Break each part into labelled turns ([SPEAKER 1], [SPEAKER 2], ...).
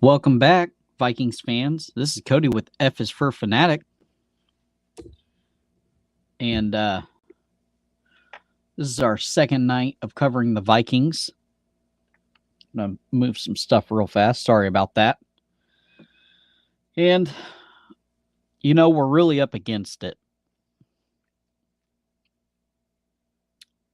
[SPEAKER 1] Welcome back, Vikings fans. This is Cody with F is for Fanatic. And this is our second night of covering the Vikings. I'm going to move some stuff real fast. Sorry about that. And, we're really up against it.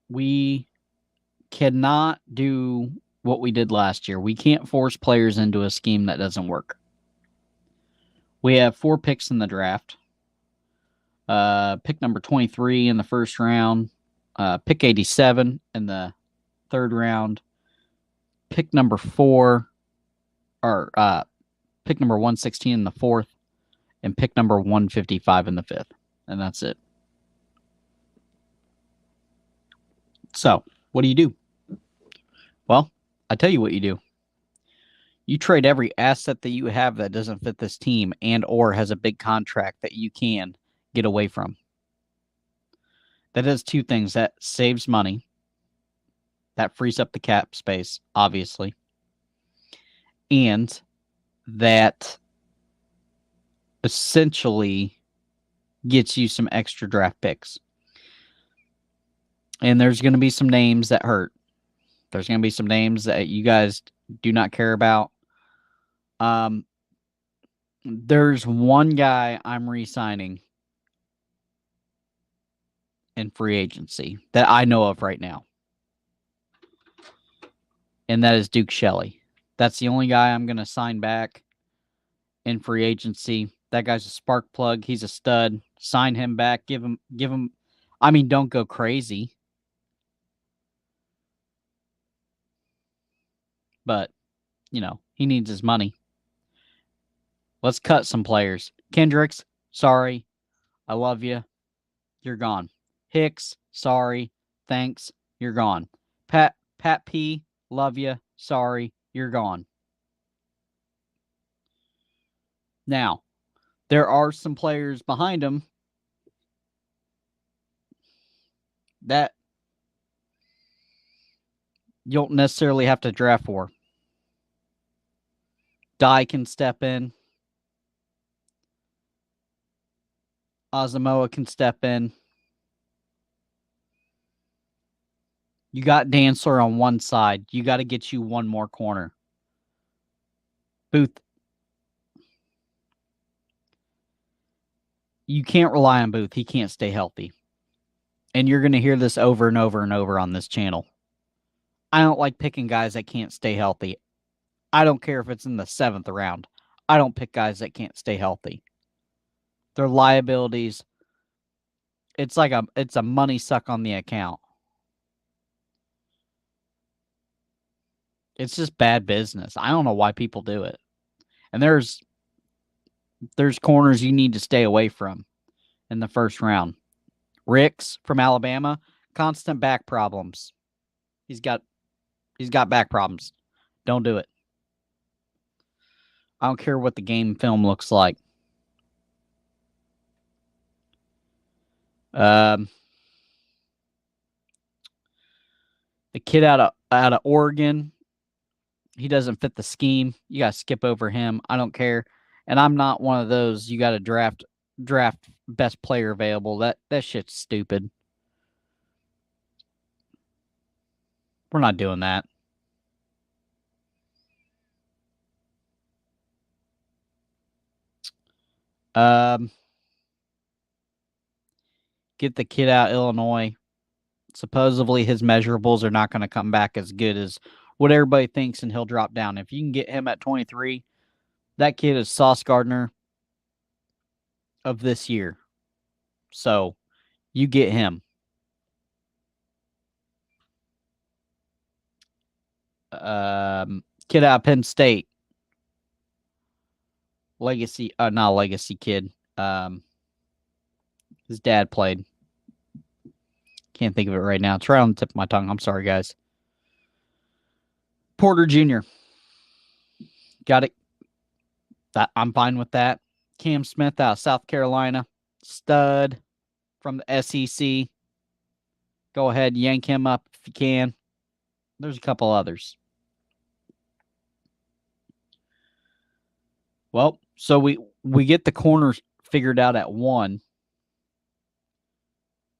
[SPEAKER 1] We cannot do what we did last year. We can't force players into a scheme that doesn't work. We have 4 picks in the draft. Pick number 23 in the first round. Pick 87 in the third round. Pick number 4, or pick number 116 in the fourth, and pick number 155 in the fifth. And that's it. So, what do? Well, I tell you what you do. You trade every asset that you have that doesn't fit this team and or has a big contract that you can get away from. That does 2 things. That saves money. That frees up the cap space, obviously. And that essentially gets you some extra draft picks. And there's going to be some names that hurt. There's going to be some names that you guys do not care about. There's one guy I'm re-signing in free agency that I know of right now. And that is Duke Shelley. That's the only guy I'm going to sign back in free agency. That guy's a spark plug. He's a stud. Sign him back. Give him. Don't go crazy. But, he needs his money. Let's cut some players. Kendricks, sorry. I love you. You're gone. Hicks, sorry. Thanks. You're gone. Pat P, love you. Sorry. You're gone. Now, there are some players behind him that you don't necessarily have to draft for. Dye can step in. Asamoah can step in. You got Dantzler on one side. You got to get you one more corner. Booth. You can't rely on Booth. He can't stay healthy. And you're going to hear this over and over and over on this channel. I don't like picking guys that can't stay healthy. I don't care if it's in the 7th round. I don't pick guys that can't stay healthy. They're liabilities. It's a money suck on the account. It's just bad business. I don't know why people do it. And there's corners you need to stay away from in the first round. Ricks from Alabama, constant back problems. He's got back problems. Don't do it. I don't care what the game film looks like. The kid out of Oregon, he doesn't fit the scheme. You got to skip over him. I don't care. And I'm not one of those you got to draft best player available. That shit's stupid. We're not doing that. Get the kid out Illinois. Supposedly his measurables are not going to come back as good as what everybody thinks, and he'll drop down. If you can get him at 23, that kid is Sauce Gardner of this year. So you get him. Kid out of Penn State. Not legacy kid. His dad played. Can't think of it right now. It's right on the tip of my tongue. I'm sorry, guys. Porter Jr. Got it. I'm fine with that. Cam Smith out of South Carolina. Stud from the SEC. Go ahead, yank him up if you can. There's a couple others. Well, so we get the corners figured out at 1.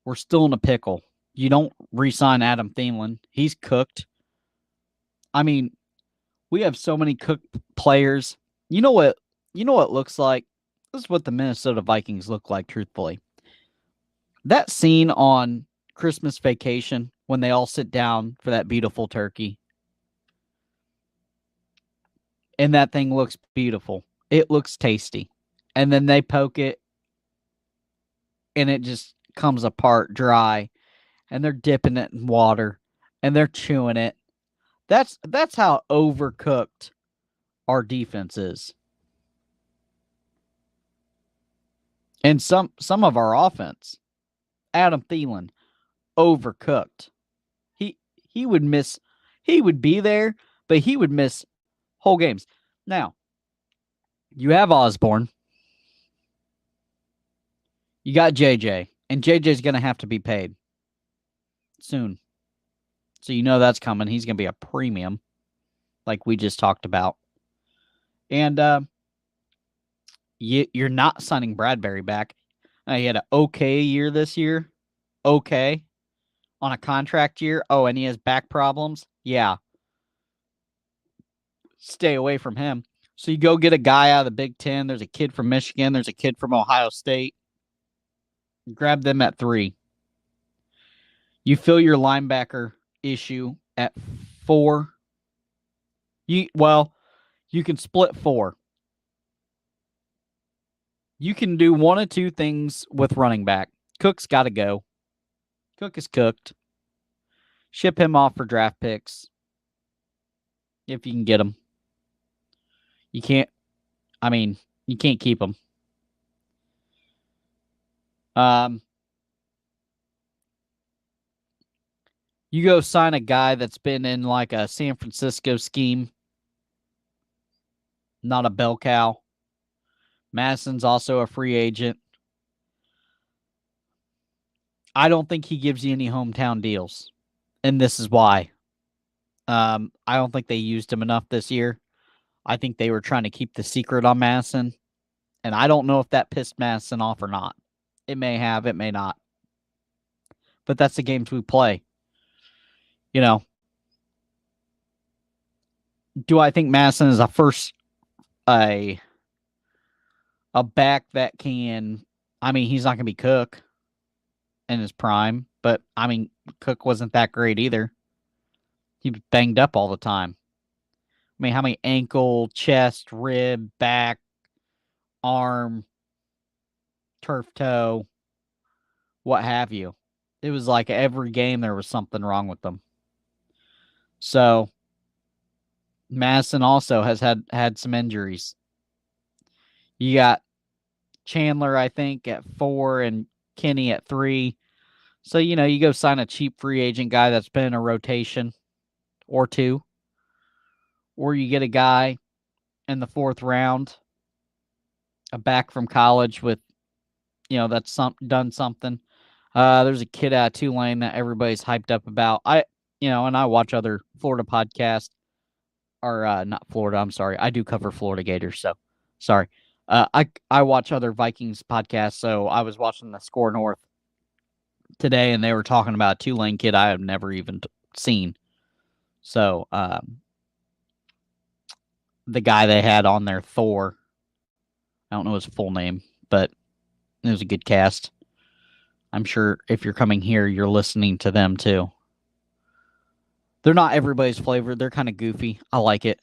[SPEAKER 1] We're still in a pickle. You don't re-sign Adam Thielen. He's cooked. I mean, we have so many cooked players. You know what? You know what it looks like? This is what the Minnesota Vikings look like, truthfully. That scene on Christmas Vacation when they all sit down for that beautiful turkey. And that thing looks beautiful. It looks tasty. And then they poke it and it just comes apart dry and they're dipping it in water and they're chewing it. That's how overcooked our defense is. And some of our offense. Adam Thielen, overcooked. He would miss he would be there, but he would miss whole games. Now, you have Osborne. You got JJ, and JJ's going to have to be paid soon. So you know that's coming. He's going to be a premium, like we just talked about. And you're not signing Bradbury back. He had an okay year this year. Okay. On a contract year. Oh, and he has back problems. Yeah. Stay away from him. So you go get a guy out of the Big Ten. There's a kid from Michigan. There's a kid from Ohio State. Grab them at 3. You fill your linebacker issue at 4. You can split 4. You can do one of 2 things with running back. Cook's got to go. Cook is cooked. Ship him off for draft picks if you can get him. You can't. I mean, you can't keep him. You go sign a guy that's been in like a San Francisco scheme, not a bell cow. Madison's also a free agent. I don't think he gives you any hometown deals, and this is why. I don't think they used him enough this year. I think they were trying to keep the secret on Madison, and I don't know if that pissed Madison off or not. It may have, it may not. But that's the games we play. You know, do I think Madison is a back that can? I mean, he's not going to be Cook in his prime, but I mean, Cook wasn't that great either. He was banged up all the time. I mean, how many ankle, chest, rib, back, arm, turf toe, what have you? It was like every game there was something wrong with them. So Madison also has had some injuries. You got Chandler, I think, at 4 and Kenny at 3. So, you go sign a cheap free agent guy that's been in a rotation or 2. Or you get a guy in the 4th round, a back from college with, that's done something. There's a kid out of Tulane that everybody's hyped up about. And I watch other Florida podcasts. Or not Florida, I'm sorry. I do cover Florida Gators, so sorry. I watch other Vikings podcasts, so I was watching the Score North today, and they were talking about a Tulane kid I have never even seen. So the guy they had on there, Thor, I don't know his full name, but it was a good cast. I'm sure if you're coming here, you're listening to them too. They're not everybody's flavor. They're kind of goofy. I like it.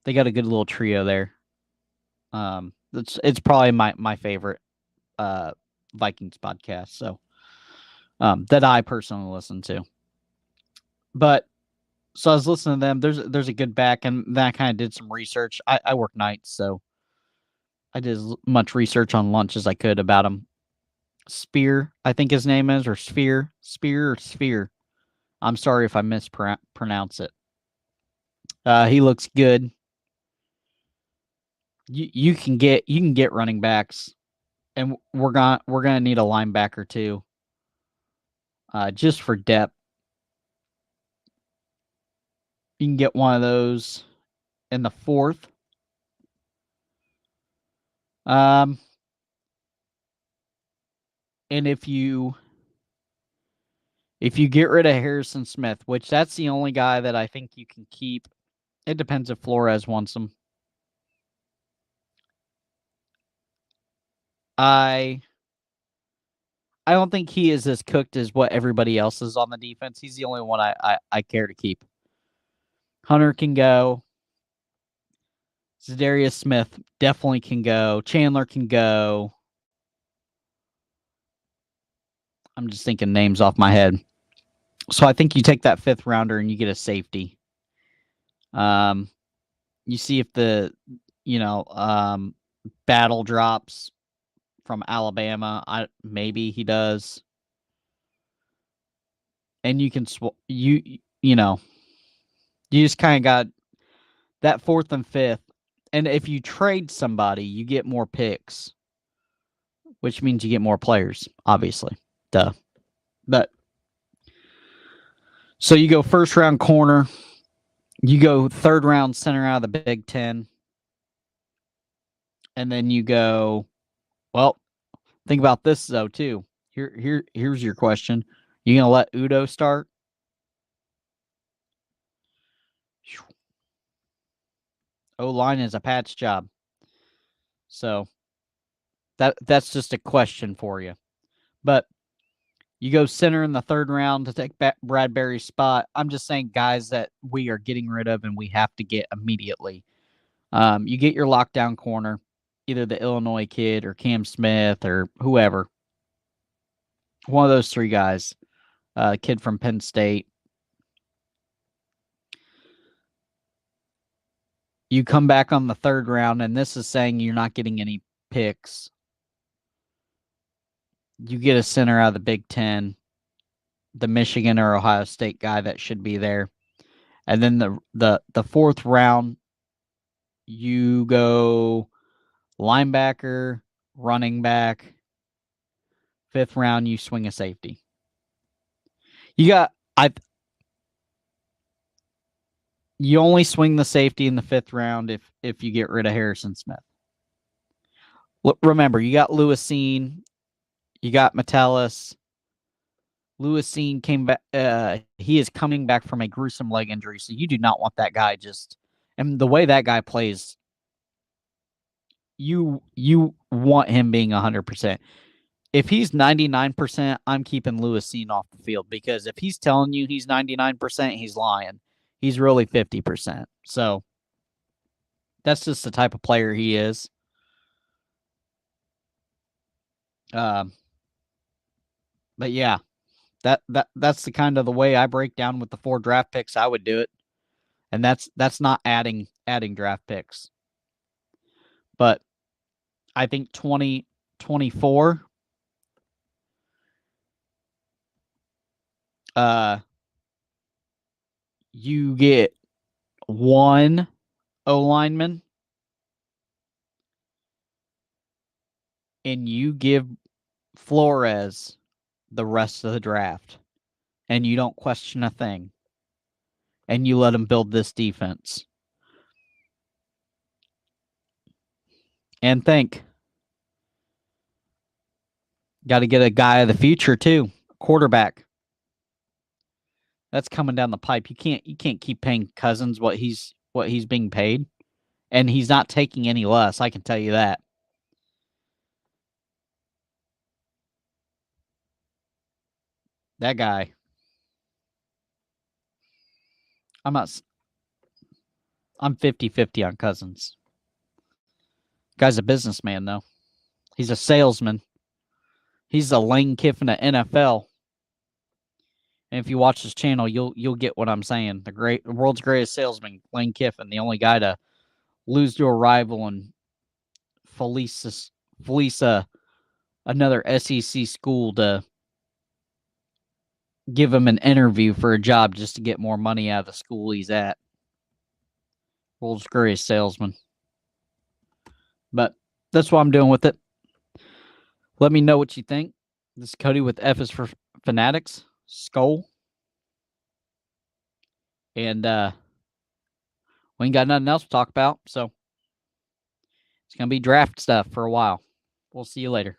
[SPEAKER 1] They got a good little trio there. It's probably my favorite Vikings podcast. So that I personally listen to. But so I was listening to them. There's a good back, and then I kind of did some research. I work nights, so I did as much research on lunch as I could about him. Spear, I think his name is, or Spear or Sphere. I'm sorry if I mispronounce it. He looks good. You can get running backs, and we're gonna need a linebacker too. Just for depth. You can get one of those in the 4th. Um, and if you get rid of Harrison Smith, which that's the only guy that I think you can keep. It depends if Flores wants him. I don't think he is as cooked as what everybody else is on the defense. He's the only one I care to keep. Hunter can go. Zadarius Smith definitely can go. Chandler can go. I'm just thinking names off my head. So I think you take that 5th rounder and you get a safety. You see if the battle drops from Alabama. Maybe he does. And you can you just kind of got that 4th and 5th. And if you trade somebody, you get more picks, which means you get more players, obviously. Duh. But so you go 1st round corner, you go 3rd round center out of the Big Ten, and then you go, well, think about this though too. Here's your question. You gonna let Udo start? O-line is a patch job. So that's just a question for you. But you go center in the 3rd round to take Bradbury's spot. I'm just saying guys that we are getting rid of and we have to get immediately. You get your lockdown corner, either the Illinois kid or Cam Smith or whoever. One of those 3 guys. Kid from Penn State. You come back on the 3rd round, and this is saying you're not getting any picks. You get a center out of the Big Ten, the Michigan or Ohio State guy that should be there. And then the 4th round, you go linebacker, running back. 5th round, you swing a safety. You only swing the safety in the 5th round if you get rid of Harrison Smith. Remember, you got Lewisine, you got Metellus. Lewisine came back. He is coming back from a gruesome leg injury, so you do not want that guy and the way that guy plays, you want him being 100%. If he's 99%, I'm keeping Lewisine off the field because if he's telling you he's 99%, he's lying. He's really 50%. So that's just the type of player he is. But yeah, that's the kind of the way I break down with the 4 draft picks. I would do it, and that's not adding draft picks. But I think 2024, you get 1 O-lineman, and you give Flores the rest of the draft, and you don't question a thing, and you let him build this defense. And think, got to get a guy of the future too, quarterback. That's coming down the pipe. You can't keep paying Cousins what he's being paid, and he's not taking any less. I can tell you that. That guy. I'm 50-50 on Cousins. Guy's a businessman though. He's a salesman. He's a Lane Kiffin at NFL. And if you watch this channel, you'll get what I'm saying. The world's greatest salesman, Lane Kiffin, the only guy to lose to a rival and fleece another SEC school to give him an interview for a job just to get more money out of the school he's at. World's greatest salesman. But that's what I'm doing with it. Let me know what you think. This is Cody with F is for Fanatics. Skull. And we ain't got nothing else to talk about. So It's going to be draft stuff for a while. We'll see you later.